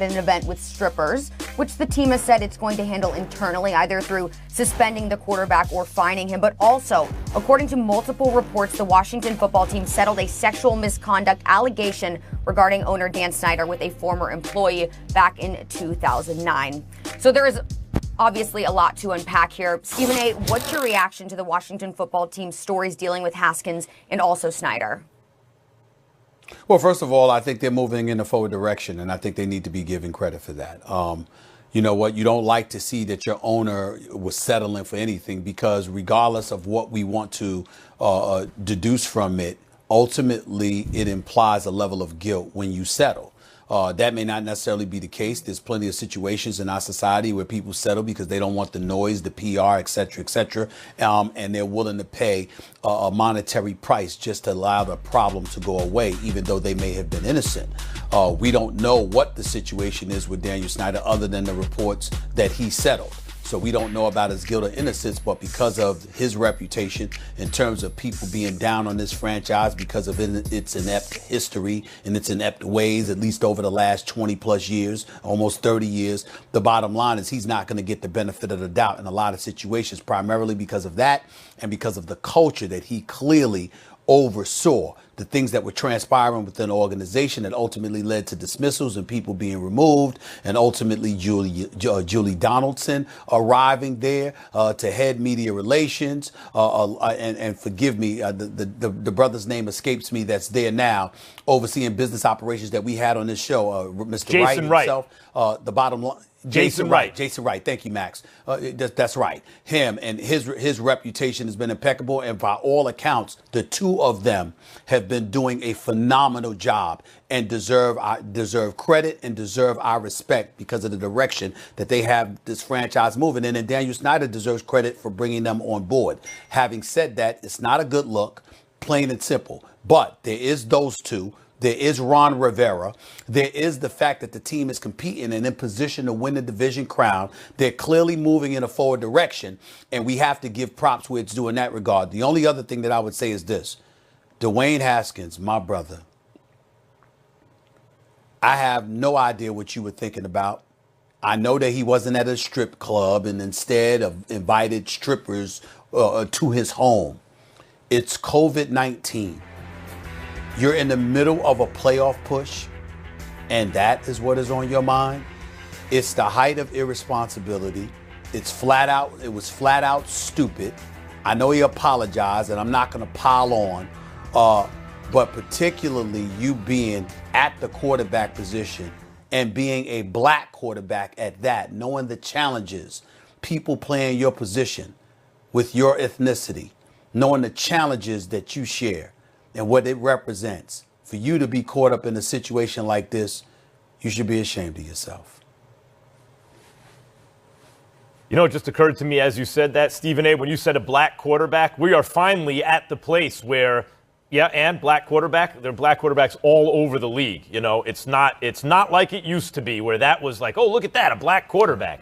at an event with strippers, which the team has said it's going to handle internally, either through suspending the quarterback or fining him. But also, according to multiple reports, the Washington football team settled a sexual misconduct allegation regarding owner Dan Snyder with a former employee back in 2009. So there is obviously a lot to unpack here. Stephen A., what's your reaction to the Washington football team's stories dealing with Haskins and also Snyder? Well, first of all, I think they're moving in a forward direction, and I think they need to be given credit for that. You know what? You don't like to see that your owner was settling for anything, because regardless of what we want to deduce from it, ultimately it implies a level of guilt when you settle. That may not necessarily be the case. There's plenty of situations in our society where people settle because they don't want the noise, the PR, et cetera, and they're willing to pay a monetary price just to allow the problem to go away, even though they may have been innocent. We don't know what the situation is with Daniel Snyder other than the reports that he settled. So we don't know about his guilt or innocence, but because of his reputation in terms of people being down on this franchise because of its inept history and its inept ways, at least over the last 20 plus years, almost 30 years, the bottom line is he's not going to get the benefit of the doubt in a lot of situations, primarily because of that and because of the culture that he clearly oversaw, the things that were transpiring within the organization that ultimately led to dismissals and people being removed, and ultimately Julie Donaldson arriving there to head media relations. And forgive me, the brother's name escapes me that's there now, overseeing business operations that we had on this show, Mr. Jason Wright himself. The bottom line. Jason Wright. Jason Wright. Thank you, Max. That's right. Him and his reputation has been impeccable. And by all accounts, the two of them have been doing a phenomenal job and deserve credit and deserve our respect because of the direction that they have this franchise moving in. And Daniel Snyder deserves credit for bringing them on board. Having said that, it's not a good look, plain and simple. But there is those two. There is Ron Rivera. There is the fact that the team is competing and in position to win the division crown. They're clearly moving in a forward direction, and we have to give props where it's due in that regard. The only other thing that I would say is this. Dwayne Haskins, my brother, I have no idea what you were thinking about. I know that he wasn't at a strip club and instead of invited strippers to his home. It's COVID-19. You're in the middle of a playoff push, and that is what is on your mind. It's the height of irresponsibility. It was flat out stupid. I know he apologized, and I'm not going to pile on, but particularly you being at the quarterback position and being a black quarterback at that, knowing the challenges, people playing your position with your ethnicity, knowing the challenges that you share and what it represents. For you to be caught up in a situation like this, you should be ashamed of yourself. You know, it just occurred to me as you said that, Stephen A., when you said a black quarterback, we are finally at the place where, and black quarterback, there are black quarterbacks all over the league. You know, it's not like it used to be where that was like, oh, look at that, a black quarterback.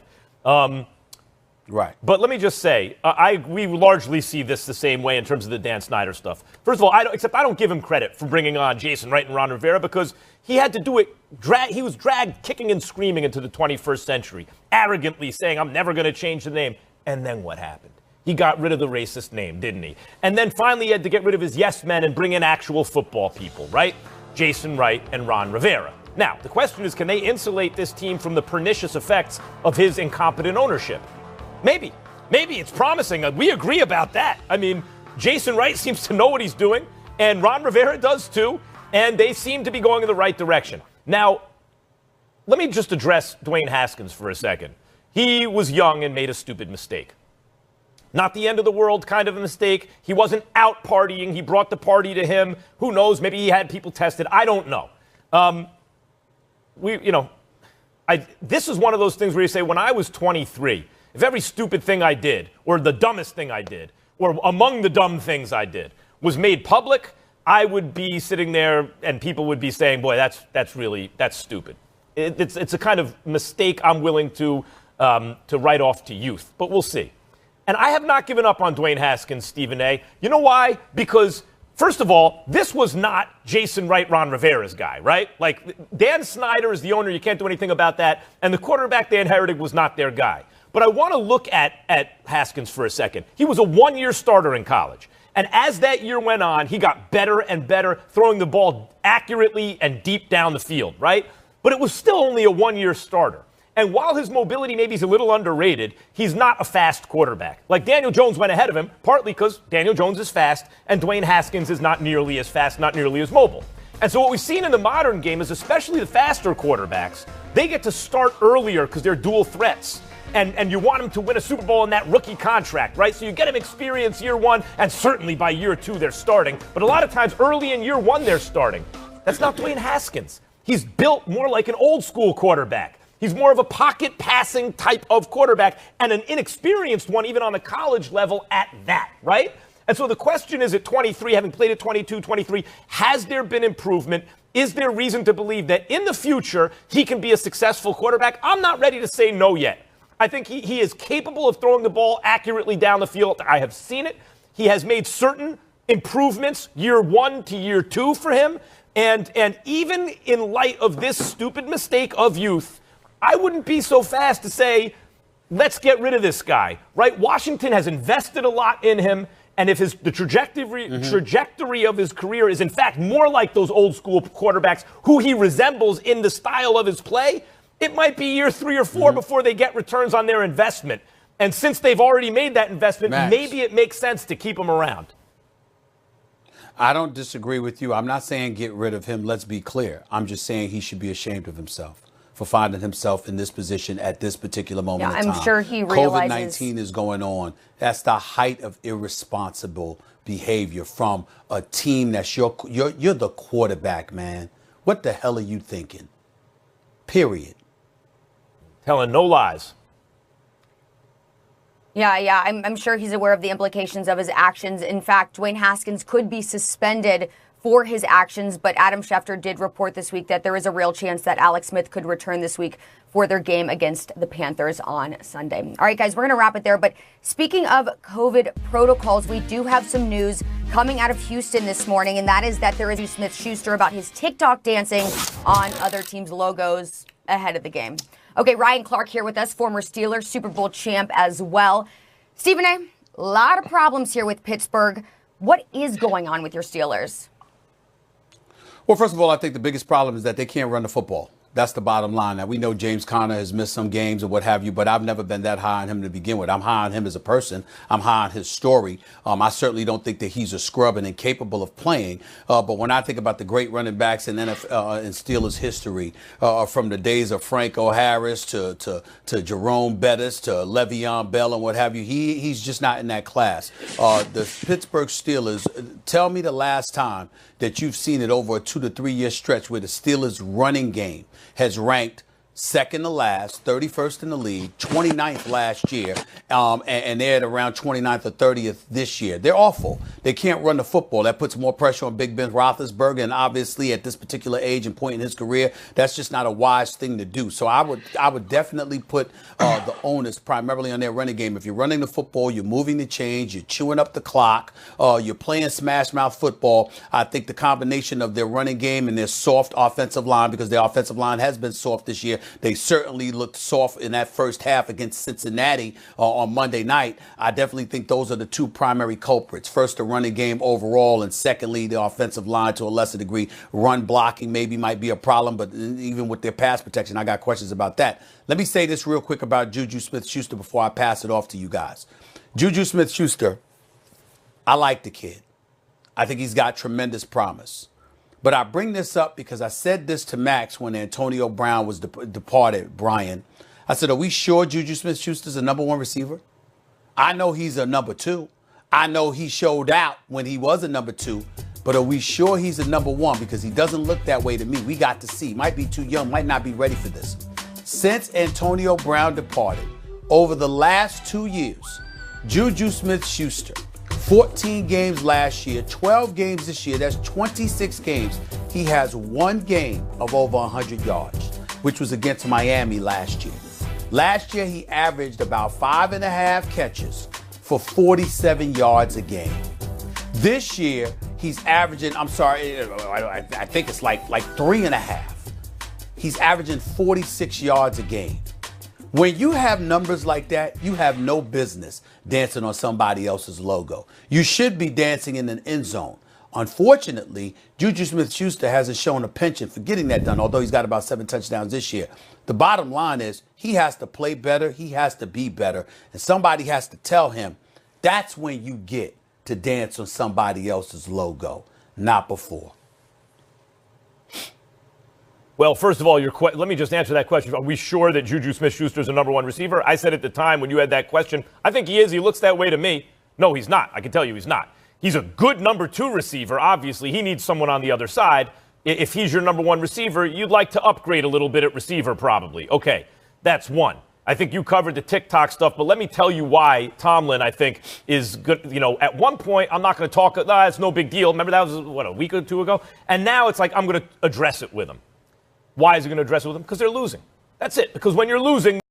Right. But let me just say, we largely see this the same way in terms of the Dan Snyder stuff. First of all, I don't give him credit for bringing on Jason Wright and Ron Rivera because he had to do it. He was dragged kicking and screaming into the 21st century, arrogantly saying, I'm never going to change the name. And then what happened? He got rid of the racist name, didn't he? And then finally he had to get rid of his yes men and bring in actual football people, right? Jason Wright and Ron Rivera. Now, the question is, can they insulate this team from the pernicious effects of his incompetent ownership? Maybe it's promising. We agree about that. I mean, Jason Wright seems to know what he's doing, and Ron Rivera does too, and they seem to be going in the right direction. Now, let me just address Dwayne Haskins for a second. He was young and made a stupid mistake. Not the end of the world kind of a mistake. He wasn't out partying. He brought the party to him. Who knows? Maybe he had people tested. I don't know. This is one of those things where you say, when I was 23, if every stupid thing I did, or the dumbest thing I did, or among the dumb things I did, was made public, I would be sitting there and people would be saying, boy, that's stupid. It's a kind of mistake I'm willing to write off to youth, but we'll see. And I have not given up on Dwayne Haskins, Stephen A. You know why? Because First of all, this was not Jason Wright, Ron Rivera's guy, right? Like, Dan Snyder is the owner. You can't do anything about that. And the quarterback they inherited was not their guy. But I want to look at Haskins for a second. He was a one-year starter in college. And as that year went on, he got better and better, throwing the ball accurately and deep down the field, right? But it was still only a one-year starter. And while his mobility maybe is a little underrated, he's not a fast quarterback. Like, Daniel Jones went ahead of him, partly because Daniel Jones is fast, and Dwayne Haskins is not nearly as fast, not nearly as mobile. And so what we've seen in the modern game is, especially the faster quarterbacks, they get to start earlier because they're dual threats. And you want him to win a Super Bowl in that rookie contract, right? So you get him experience year one, and certainly by year two they're starting. But a lot of times early in year one they're starting. That's not Dwayne Haskins. He's built more like an old school quarterback. He's more of a pocket passing type of quarterback, and an inexperienced one even on the college level at that, right? And so the question is, at 23, having played at 22, 23, has there been improvement? Is there reason to believe that in the future he can be a successful quarterback? I'm not ready to say no yet. I think he is capable of throwing the ball accurately down the field. I have seen it. He has made certain improvements year one to year two for him. And even in light of this stupid mistake of youth, I wouldn't be so fast to say, let's get rid of this guy, right? Washington has invested a lot in him, and if the trajectory of his career is in fact more like those old school quarterbacks who he resembles in the style of his play, it might be year 3 or 4 before they get returns on their investment. And since they've already made that investment, maybe it makes sense to keep him around. I don't disagree with you. I'm not saying get rid of him. Let's be clear. I'm just saying he should be ashamed of himself for finding himself in this position at this particular moment in time. I'm sure he realizes COVID-19 is going on. That's the height of irresponsible behavior from a team that's you're the quarterback, man. What the hell are you thinking? Period. Telling no lies. Yeah, I'm sure he's aware of the implications of his actions. In fact, Dwayne Haskins could be suspended for his actions, but Adam Schefter did report this week that there is a real chance that Alex Smith could return this week for their game against the Panthers on Sunday. All right, guys, we're going to wrap it there. But speaking of COVID protocols, we do have some news coming out of Houston this morning, and that is that there is a Smith-Schuster about his TikTok dancing on other teams' logos ahead of the game. Okay, Ryan Clark here with us, former Steelers, Super Bowl champ as well. Stephen A., a lot of problems here with Pittsburgh. What is going on with your Steelers? Well, first of all, I think the biggest problem is that they can't run the football. That's the bottom line. Now, we know James Conner has missed some games or what have you, but I've never been that high on him to begin with. I'm high on him as a person. I'm high on his story. I certainly don't think that he's a scrub and incapable of playing. But when I think about the great running backs in Steelers history, from the days of Franco Harris to Jerome Bettis to Le'Veon Bell and what have you, he's just not in that class. The Pittsburgh Steelers, tell me the last time that you've seen it over a 2 to 3 year stretch where the Steelers running game has ranked second to last, 31st in the league, 29th last year, and they're at around 29th or 30th this year. They're awful. They can't run the football. That puts more pressure on Big Ben Roethlisberger, and obviously at this particular age and point in his career, that's just not a wise thing to do. So I would definitely put the onus primarily on their running game. If you're running the football, you're moving the chains, you're chewing up the clock, you're playing smash mouth football. I think the combination of their running game and their soft offensive line, because their offensive line has been soft this year, they certainly looked soft in that first half against Cincinnati on Monday night. I definitely think those are the two primary culprits. First, the running game overall, and secondly, the offensive line to a lesser degree. Run blocking maybe might be a problem, but even with their pass protection, I got questions about that. Let me say this real quick about Juju Smith-Schuster before I pass it off to you guys. Juju Smith-Schuster, I like the kid. I think he's got tremendous promise. But I bring this up because I said this to Max when Antonio Brown was departed, Brian. I said, are we sure Juju Smith-Schuster's a number 1 receiver? I know he's a number 2. I know he showed out when he was a number 2. But are we sure he's a number 1? Because he doesn't look that way to me. We got to see. Might be too young, might not be ready for this. Since Antonio Brown departed, over the last 2 years, Juju Smith-Schuster, 14 games last year, 12 games this year, that's 26 games. He has 1 game of over 100 yards, which was against Miami last year. Last year, he averaged about 5.5 catches for 47 yards a game. This year, he's averaging, I'm sorry, I think it's like 3.5. He's averaging 46 yards a game. When you have numbers like that, you have no business dancing on somebody else's logo. You should be dancing in an end zone. Unfortunately, Juju Smith-Schuster hasn't shown a penchant for getting that done, although he's got about 7 touchdowns this year. The bottom line is he has to play better, he has to be better, and somebody has to tell him that's when you get to dance on somebody else's logo, not before. Well, first of all, let me just answer that question. Are we sure that Juju Smith-Schuster is the number 1 receiver? I said at the time when you had that question, I think he is. He looks that way to me. No, he's not. I can tell you he's not. He's a good number 2 receiver. Obviously, he needs someone on the other side. If he's your number 1 receiver, you'd like to upgrade a little bit at receiver probably. Okay, that's one. I think you covered the TikTok stuff, but let me tell you why Tomlin, I think, is good. You know, at one point, I'm not going to talk, it's no big deal. Remember that was, a week or 2 ago? And now it's like I'm going to address it with him. Why is he going to address it with them? Because they're losing. That's it. Because when you're losing,